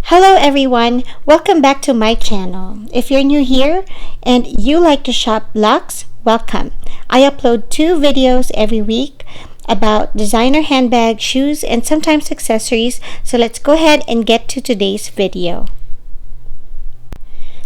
Hello everyone, welcome back to my channel. If you're new here and you like to shop Luxe, welcome. I upload 2 videos every week about designer handbags, shoes, and sometimes accessories. So let's go ahead and get to today's video.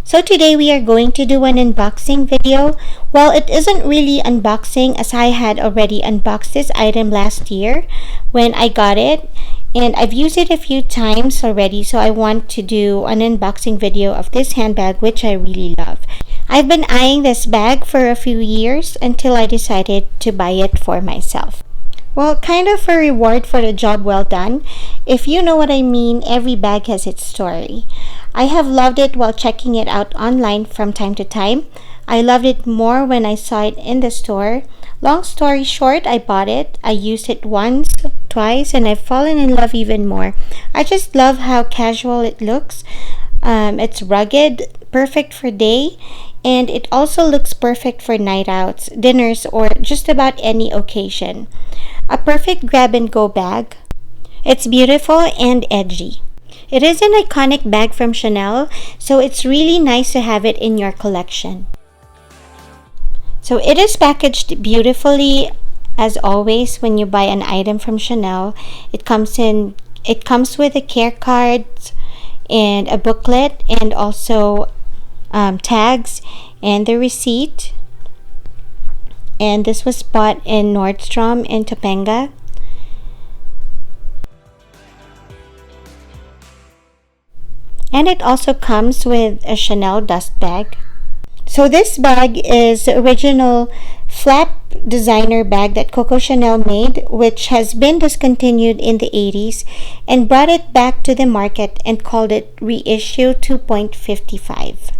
So today we are going to do an unboxing video. Well, it isn't really unboxing as I had already unboxed this item last year when I got it. And I've used it a few times already, so I want to do an unboxing video of this handbag, which I really love. I've been eyeing this bag for a few years until I decided to buy it for myself. Well, kind of a reward for the job well done. If you know what I mean, every bag has its story. I have loved it while checking it out online from time to time. I loved it more when I saw it in the store. Long story short, I bought it. I used it once, twice, and I've fallen in love even more. I just love how casual it looks. It's rugged, perfect for day, and it also looks perfect for night outs, dinners, or just about any occasion. A perfect grab-and-go bag. It's beautiful and edgy. It is an iconic bag from Chanel, so it's really nice to have it in your collection. So it is packaged beautifully as always when you buy an item from Chanel. It comes with a care card and a booklet and also tags and the receipt. And this was bought in Nordstrom in Topanga. And it also comes with a Chanel dust bag. So this bag is the original flap designer bag that Coco Chanel made, which has been discontinued in the 80s, and brought it back to the market and called it Reissue 2.55.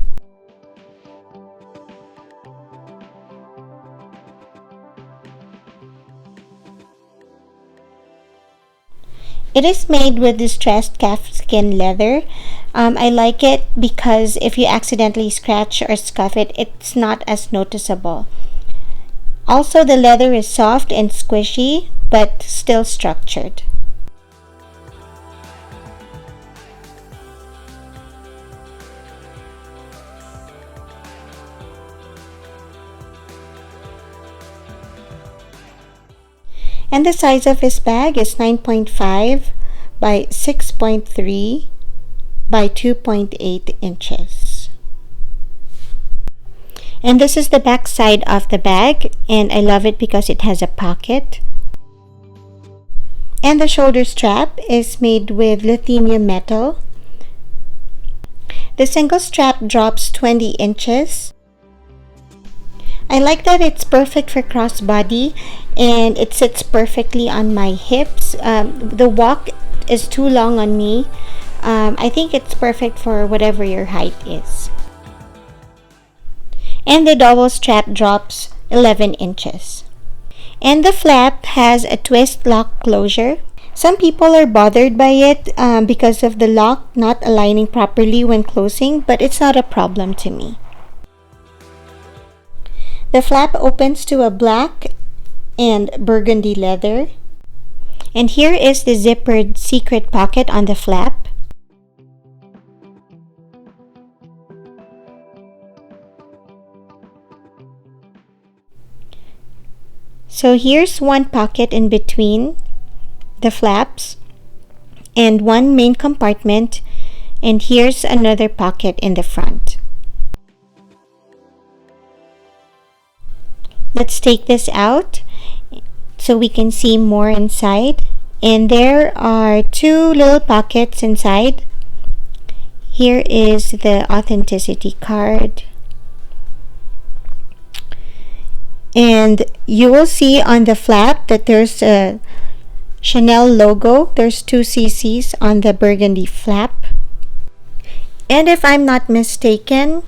It is made with distressed calfskin leather. I like it because if you accidentally scratch or scuff it, it's not as noticeable. Also, the leather is soft and squishy, but still structured. And the size of this bag is 9.5 by 6.3 by 2.8 inches. And this is the back side of the bag, and I love it because it has a pocket. And the shoulder strap is made with Ruthenium metal. The single strap drops 20 inches. I like that it's perfect for crossbody and it sits perfectly on my hips. The walk is too long on me. I think it's perfect for whatever your height is. And the double strap drops 11 inches. And the flap has a twist lock closure. Some people are bothered by it because of the lock not aligning properly when closing, but it's not a problem to me. The flap opens to a black and burgundy leather. And here is the zippered secret pocket on the flap. So here's one pocket in between the flaps and one main compartment, and here's another pocket in the front. Let's take this out so we can see more inside. And there are 2 little pockets inside. Here is the authenticity card. And you will see on the flap that there's a Chanel logo. There's 2 CCs on the burgundy flap. And if I'm not mistaken,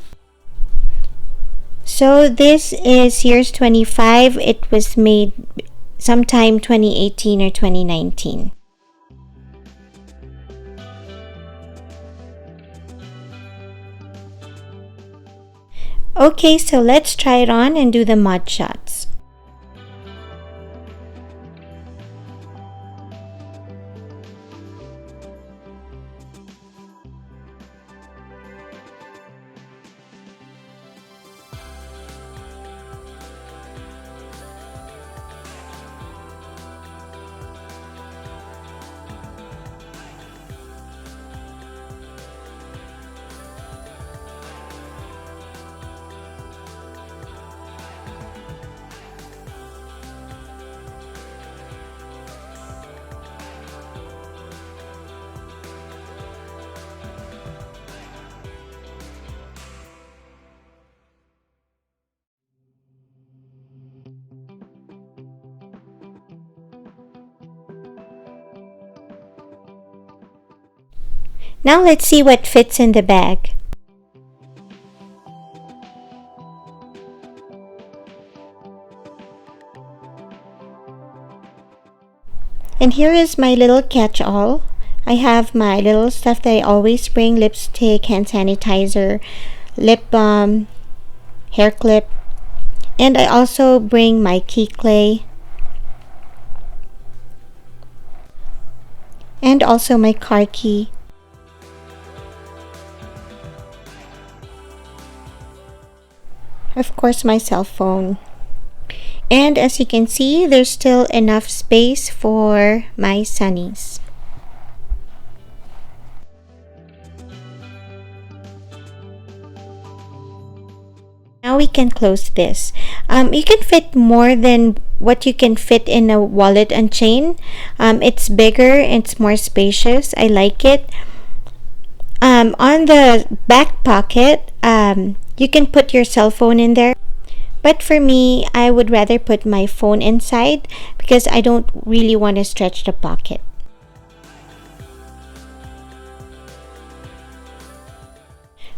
so this is years 25. It was made sometime 2018 or 2019. Okay, so let's try it on and do the mud shots. Now let's see what fits in the bag. And here is my little catch-all. I have my little stuff that I always bring: lipstick, hand sanitizer, lip balm, hair clip, and I also bring my key clay and also my car key. Of course, my cell phone. And as you can see, there's still enough space for my sunnies. Now we can close this. You can fit more than what you can fit in a wallet and chain. It's bigger, it's more spacious. I like it. On the back pocket, you can put your cell phone in there. But for me, I would rather put my phone inside because I don't really want to stretch the pocket.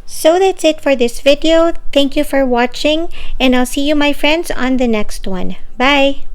So that's it for this video. Thank you for watching, and I'll see you, my friends, on the next one. Bye!